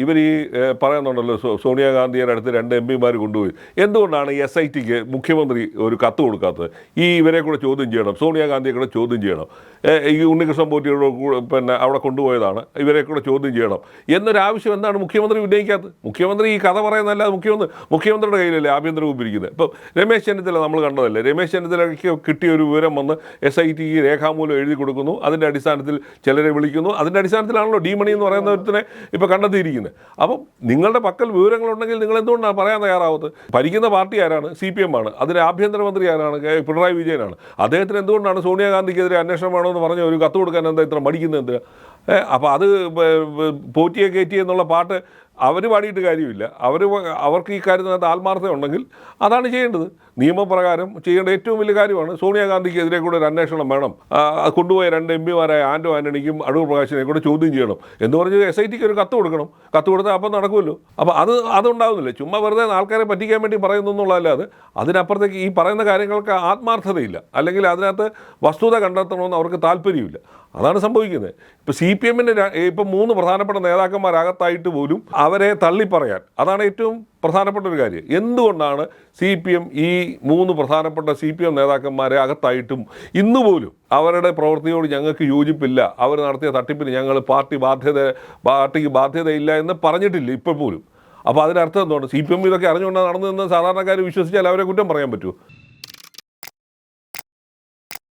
ഇവർ ഈ പറയുന്നുണ്ടല്ലോ സോണിയാഗാന്ധിയുടെ അടുത്ത് 2 MP കൊണ്ടുപോയി. എന്തുകൊണ്ടാണ് ഈ SITക്ക് മുഖ്യമന്ത്രി ഒരു കത്ത് കൊടുക്കാത്തത്? ഇവരെ കൂടെ ചോദ്യം ചെയ്യണം, സോണിയാഗാന്ധിയെ കൂടെ ചോദ്യം ചെയ്യണം, ഈ ഉണ്ണികൃഷ്ണൻ പോറ്റിയോട് പിന്നെ അവിടെ കൊണ്ടുപോയതാണ്, ഇവരെ കൂടെ ചോദ്യം ചെയ്യണം എന്നൊരാവശ്യം എന്താണ് മുഖ്യമന്ത്രി ഉന്നയിക്കാത്തത്? മുഖ്യമന്ത്രി ഈ കഥ പറയുന്നതല്ലാതെ മുഖ്യമന്ത്രിയുടെ കയ്യിലല്ലേ ആഭ്യന്തര വകുപ്പ് ഇരിക്കുന്നത്. ഇപ്പം രമേശ് ചെന്നിത്തല നമ്മൾ കണ്ടതല്ലേ, രമേശ് ചെന്നിത്തലയ്ക്ക് കിട്ടിയ ഒരു വിവരം വന്ന് SITക്ക് രേഖാമൂലം എഴുതി കൊടുക്കുന്നു, അതിൻ്റെ അടിസ്ഥാനത്തിൽ ചിലരെ വിളിക്കുന്നു, അതിൻ്റെ അടിസ്ഥാനത്തിലാണല്ലോ ഡി മണി എന്ന് പറയുന്ന ഒരുത്തനെ ഇപ്പോൾ കണ്ടെത്തിയിരിക്കുന്നത്. അപ്പം നിങ്ങളുടെ പക്കൽ വിവരങ്ങളുണ്ടെങ്കിൽ നിങ്ങൾ എന്തുകൊണ്ടാണ് പറയാൻ തയ്യാറാവുന്നത്? ഭരിക്കുന്ന പാർട്ടി ആരാണ്? CPM ആണ്. അതിൻ്റെ ആഭ്യന്തരമന്ത്രി ആരാണ്? പിണറായി വിജയനാണ്. അദ്ദേഹത്തിന് എന്തുകൊണ്ടാണ് സോണിയാഗാന്ധിക്കെതിരെ അന്വേഷണം വേണമെന്ന് പറഞ്ഞ് ഒരു കത്ത് കൊടുക്കാൻ എന്താ ഇത്ര മടിക്കുന്നത്? എന്തിനാ? അപ്പോൾ അത് പോറ്റിയെ കയറ്റി എന്നുള്ള പാട്ട് അവർ പാടിയിട്ട് കാര്യമില്ല. അവർക്ക് ഈ കാര്യത്തിനകത്ത് ആത്മാർത്ഥത ഉണ്ടെങ്കിൽ അതാണ് ചെയ്യേണ്ടത്. നിയമപ്രകാരം ചെയ്യേണ്ട ഏറ്റവും വലിയ കാര്യമാണ് സോണിയാഗാന്ധിക്കെതിരെ കൂടെ ഒരു അന്വേഷണം വേണം. കൊണ്ടുപോയ 2 MP ആൻഡോ ആൻ്റണിക്കും അടൂർ പ്രകാശിനെ കൂടെ ചോദ്യം ചെയ്യണം എന്ന് പറഞ്ഞ് SITക്ക് ഒരു കത്ത് കൊടുക്കണം. കത്ത് കൊടുത്താൽ അപ്പം നടക്കുമല്ലോ. അപ്പോൾ അതുണ്ടാവുന്നില്ല. ചുമ്മാ വെറുതെ ആൾക്കാരെ പറ്റിക്കാൻ വേണ്ടി പറയുന്നു എന്നുള്ളതല്ലാതെ അതിനപ്പുറത്തേക്ക് ഈ പറയുന്ന കാര്യങ്ങൾക്ക് ആത്മാർത്ഥതയില്ല, അല്ലെങ്കിൽ അതിനകത്ത് വസ്തുത കണ്ടെത്തണമെന്ന് അവർക്ക് താല്പര്യമില്ല. അതാണ് സംഭവിക്കുന്നത്. ഇപ്പോൾ CPMൻ്റെ ഇപ്പം 3 പ്രധാനപ്പെട്ട നേതാക്കന്മാരകത്തായിട്ട് പോലും അവരെ തള്ളിപ്പറയാൻ, അതാണ് ഏറ്റവും പ്രധാനപ്പെട്ട ഒരു കാര്യം. എന്തുകൊണ്ടാണ് CPM ഈ 3 പ്രധാനപ്പെട്ട CPM നേതാക്കന്മാരെ അകത്തായിട്ടും ഇന്നുപോലും അവരുടെ പ്രവൃത്തിയോട് ഞങ്ങൾക്ക് യോജിപ്പില്ല, അവർ നടത്തിയ തട്ടിപ്പിന് ഞങ്ങൾ പാർട്ടിക്ക് ബാധ്യതയില്ല എന്ന് പറഞ്ഞിട്ടില്ല ഇപ്പോൾ പോലും. അപ്പോൾ അതിനർത്ഥം എന്താണ്? CPM ഇതൊക്കെ അറിഞ്ഞുകൊണ്ടാണ് നടന്നതെന്ന് സാധാരണക്കാർ വിശ്വസിച്ചാൽ അവരെ കുറ്റം പറയാൻ പറ്റുമോ?